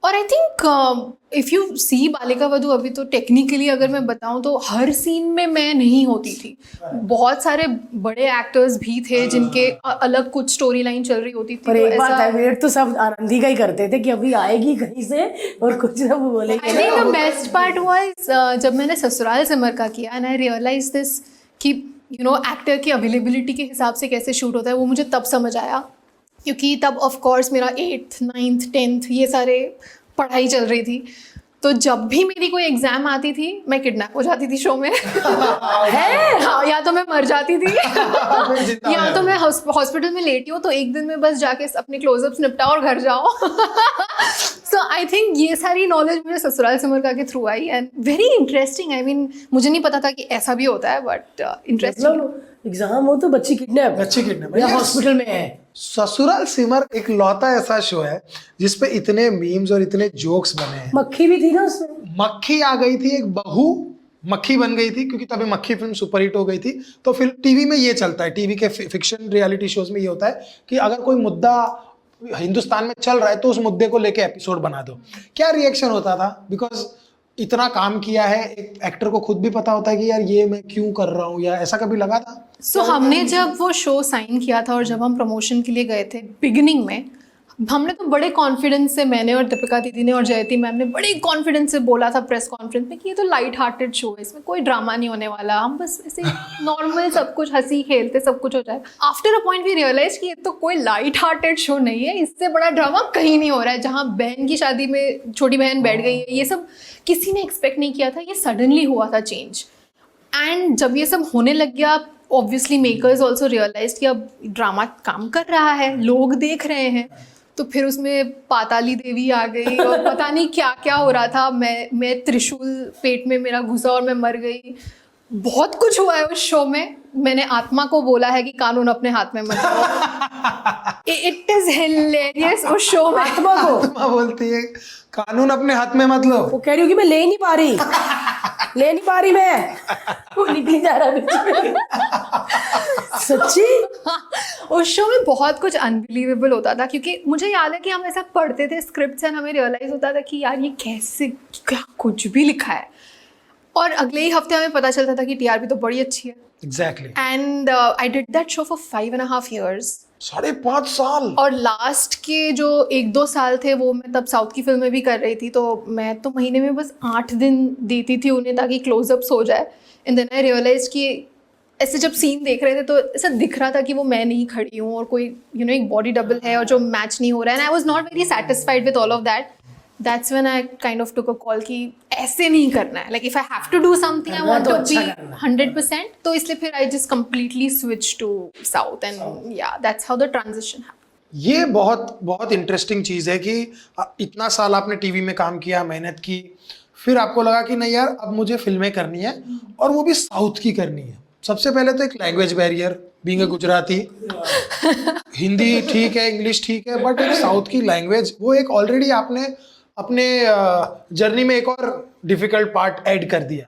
और I think if you see Balika Vadhu, अभी तो टेक्निकली अगर मैं बताऊं तो हर सीन में मैं नहीं होती थी। बहुत सारे बड़े एक्टर्स भी थे जिनके अलग कुछ स्टोरी लाइन चल रही होती थी। पर तो एक बात ऐसा है, वेट तो सब आनंदी का ही करते थे कि अभी आएगी कहीं से और कुछ ना वो बोलेगी। I think the best part was जब मैंने ससुराल सिमर का किया एंड आई रियलाइज दिस कि यू नो एक्टर की अवेलेबिलिटी के हिसाब से कैसे शूट होता है, वो मुझे तब समझ आया। क्योंकि तब ऑफ कोर्स मेरा 8th 9th 10th ये सारे पढ़ाई चल रही थी। तो जब भी मेरी कोई एग्जाम आती थी मैं किडनैप हो जाती थी शो में। है हाँ, या तो मैं मर जाती थी या तो मैं हॉस्पिटल में लेटी हूँ, तो एक दिन में बस जाके अपने क्लोजअप्स निपटाओ और घर जाओ। सो आई थिंक ये सारी नॉलेज मुझे ससुराल सिमर का के through I and very interesting. I mean मुझे नहीं पता था कि ऐसा भी होता है, बट इंटरेस्टिंग। एग्जाम हो तो बच्ची किडनैप या हॉस्पिटल में है। ससुराल सिमर एक लौता ऐसा शो है जिसपे इतने मीम्स और इतने जोक्स बने हैं। मक्खी भी थी ना उसमें। मक्खी आ गई थी, एक बहू मक्खी बन गई थी क्योंकि तभी मक्खी फिल्म सुपरहिट हो गई थी। तो फिर टीवी में ये चलता है, टीवी के फिक्शन रियलिटी शोज में ये होता है कि अगर कोई मुद्दा हिंदुस्तान में चल रहा है तो उस मुद्दे को लेके एपिसोड बना दो। क्या रिएक्शन होता था, बिकॉज इतना काम किया है, एक एक्टर को खुद भी पता होता है कि यार ये मैं क्यों कर रहा हूँ, या ऐसा कभी लगा था? सो हमने जब वो शो साइन किया था और जब हम प्रमोशन के लिए गए थे बिगिनिंग में, हमने तो बड़े कॉन्फिडेंस से, मैंने और दीपिका दीदी ने और जयती मैम ने बड़े कॉन्फिडेंस से बोला था प्रेस कॉन्फ्रेंस में कि ये तो लाइट हार्टेड शो है, इसमें कोई ड्रामा नहीं होने वाला, हम बस ऐसे नॉर्मल सब कुछ हंसी खेलते सब कुछ हो जाए। After a point we realise कि ये तो कोई लाइट हार्टेड शो नहीं है, इससे बड़ा ड्रामा कहीं नहीं हो रहा है। जहाँ बहन की शादी में छोटी बहन बैठ गई है, ये सब किसी ने एक्सपेक्ट नहीं किया था, ये सडनली हुआ था चेंज। एंड जब ये सब होने लग गया, ऑब्वियसली मेकर्स ऑल्सो रियलाइज कि अब ड्रामा काम कर रहा है, लोग देख रहे हैं। तो फिर उसमें पाताली देवी आ गई और पता नहीं क्या क्या हो रहा था। मैं त्रिशूल पेट में मेरा घुसा और मैं मर गई। बहुत कुछ हुआ है उस शो में। मैंने आत्मा को बोला है कि कानून अपने हाथ में मत लो। इट इज हिलेरियस उस शो में। आत्मा को आत्मा बोलती है कानून अपने हाथ में मत लो। वो कह रही होगी मैं ले नहीं पा रही ले नहीं पा रही मैं, वो निकली जा रहा है सच्ची। उस शो में बहुत कुछ अनबिलीवेबल होता था, क्योंकि मुझे याद है कि हम ऐसा पढ़ते थे स्क्रिप्ट्स एंड हमें रियलाइज होता था कि यार ये कैसे, क्या कुछ भी लिखा है। और अगले ही हफ्ते हमें पता चलता था कि टीआरपी तो बड़ी अच्छी है। Exactly. And I did that show for 5.5 years। 5.5 साल। और लास्ट के जो 1-2 साल थे वो मैं तब साउथ की फिल्में भी कर रही थी, तो मैं तो महीने में बस 8 दिन देती थी उन्हें ताकि क्लोजअप्स हो जाए। एंड देन आई रियलाइज कि ऐसे जब सीन देख रहे थे तो ऐसा दिख रहा था कि वो मैं नहीं खड़ी हूँ और कोई एक बॉडी डबल है और जो मैच नहीं हो रहा है। And I was not very satisfied with all of that. That's when I kind of took a call कि ऐसे नहीं करना है। Like if I have to do something I want to be 100%। तो इसलिए फिर I just completely switch to south and yeah that's how the transition happened. ये बहुत बहुत इंटरेस्टिंग चीज़ है कि इतना साल आपने टीवी में काम किया, मेहनत की, फिर आपको लगा कि नहीं यार अब मुझे फिल्में करनी है और वो भी साउथ की करनी है। सबसे पहले तो एक language barrier, being a Gujarati. Hindi ठीक है, इंग्लिश ठीक है, बट एक साउथ की लैंग्वेज, वो एक ऑलरेडी आपने अपने जर्नी में एक और डिफिकल्ट पार्ट ऐड कर दिया।